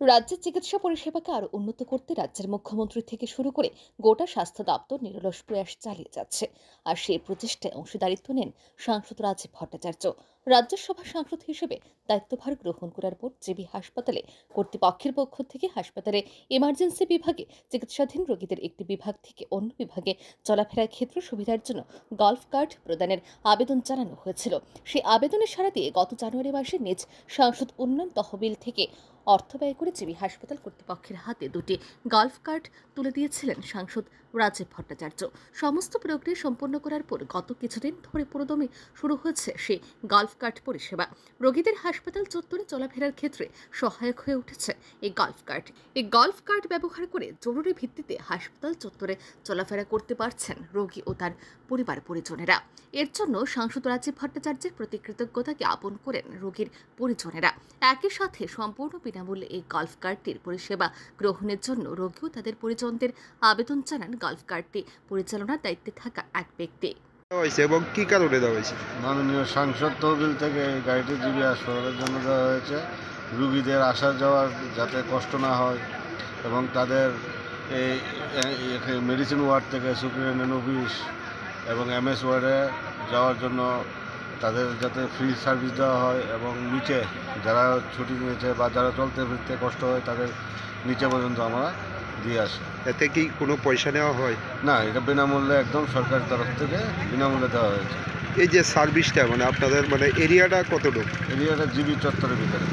রাজ্যের চিকিৎসা পরিষেবাকে আরো উন্নত করতে রাজ্যের মুখ্যমন্ত্রী থেকে শুরু করে গোটা স্বাস্থ্য দপ্তর নিরলস প্রয়াস চালিয়ে যাচ্ছে। আর সেই প্রচেষ্টায় অংশীদারিত্ব নেন সাংসদ রাজীব ভট্টাচার্য। রাজ্যসভার সাংসদ হিসেবে দায়িত্বভার গ্রহণ করার পর জেবি হাসপাতালে কর্তৃপক্ষের পক্ষ থেকে হাসপাতালে এমার্জেন্সি বিভাগে চিকিৎসাধীন রোগীদের একটি বিভাগ থেকে অন্য বিভাগে চলাফেরার ক্ষেত্রে সুবিধার জন্য গল্ফ কার্ড প্রদানের আবেদন জানানো হয়েছিল। সেই আবেদনে সাড়া দিয়ে গত জানুয়ারি মাসে নিজ সাংসদ উন্নয়ন তহবিল থেকে অর্থ ব্যয় করে জেবি হাসপাতাল কর্তৃপক্ষের হাতে দুটি গল্ফ কার্ট তুলে দিয়েছিলেন সাংসদ রাজীব ভট্টাচার্য। সমস্ত প্রক্রিয়া সম্পন্ন করার পর গত কিছুদিন ধরে পুরোদমে শুরু হয়েছে সেই গল্ফ কার্ট পরিষেবা। রোগীদের হাসপাতাল চত্বরে চলাফেরার ক্ষেত্রে সহায়ক হয়ে উঠেছে এই গল্ফ কার্ট। এই গল্ফ কার্ট ব্যবহার করে জরুরি ভিত্তিতে হাসপাতাল চত্বরে চলাফেরা করতে পারছেন রোগী ও তার পরিবার পরিজনেরা। এর জন্য সাংসদ রাজীব ভট্টাচার্যের প্রতি কৃতজ্ঞতা জ্ঞাপন করেন রোগীর পরিজনেরা। একই সাথে সম্পূর্ণ বিনামূল্যে এই গল্ফ কার্টটির পরিষেবা গ্রহণের জন্য রোগী ও তাদের পরিজনদের আবেদন জানান গল্ফ কার্টটি পরিচালনার দায়িত্বে থাকা এক ব্যক্তি। হয়েছে এবং কি কারণে দেওয়া হয়েছে? মাননীয় সাংসদ তহবিল থেকে এই গাড়িটি জিবি হাসপাতালের জন্য দেওয়া হয়েছে। রুগীদের আসা যাওয়ার যাতে কষ্ট না হয় এবং তাদের এই মেডিসিন ওয়ার্ড থেকে সুপ্রিনটেন্ডেন্ট অফিস এবং এমএস ওয়ার্ডে যাওয়ার জন্য তাদের যাতে ফ্রি সার্ভিস দেওয়া হয় এবং নিচে যারা ছুটি নিয়েছে বা যারা চলতে ফিরতে কষ্ট হয় তাদের নিচে পর্যন্ত আমরা দিয়ে আসি। এতে কি কোনো পয়সা নেওয়া হয়? না, এটা বিনামূল্যে একদম সরকারের তরফ থেকে বিনামূল্যে দেওয়া হয়েছে। এই যে সার্ভিসটা মানে আপনাদের মানে এরিয়াটা কতটুকু? এরিয়াটা জিবি চত্বরের ভিতরে।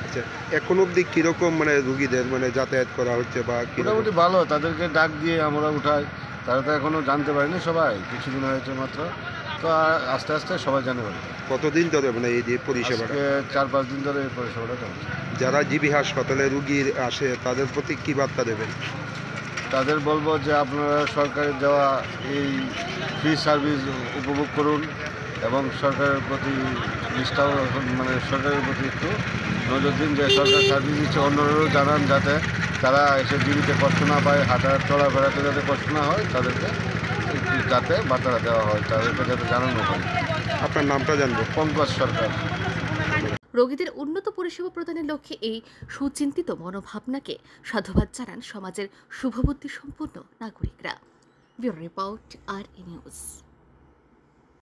আচ্ছা, এখন অবধি কীরকম মানে রুগীদের মানে যাতায়াত করা হচ্ছে বা মোটামুটি ভালো, তাদেরকে ডাক দিয়ে আমরা উঠাই। তারা তো এখনও জানতে পারিনি, সবাই কিছুদিন হয়েছে মাত্র, তো আস্তে আস্তে সবাই জানে পারে। কতদিন ধরে মানে এই যে পরিষেবাটা? 4-5 দিন ধরে এই পরিষেবাটা চলছে। যারা জিবি হাসপাতালে রুগী আসে তাদের প্রতি কী বার্তা দেবেন? তাদের বলবো যে আপনারা সরকারের দেওয়া এই ফ্রি সার্ভিস উপভোগ করুন এবং সরকারের প্রতি নিষ্ঠাও মানে সরকারের প্রতি একটু নজর দিন যে সরকার সার্ভিস দিচ্ছে, অন্যরাও জানান যাতে তারা এসে জীবিতে কষ্ট না পায়, হাঁটা চলাফেরাতে যাতে কষ্ট না হয়, তাদেরকে যাতে বার্তাটা দেওয়া হয়, তাদেরকে যাতে জানানো হয়। আপনার নামটা জানবো? পঙ্কজ সরকার। রোগীদের উন্নত পরিষেবা প্রদানের লক্ষ্যে এই সুচিন্তিত মনোভাবনাকে সাধুবাদ জানান সমাজের শুভবুদ্ধি সম্পন্ন নাগরিকরা। ব্যুরো রিপোর্ট আর নিউজ।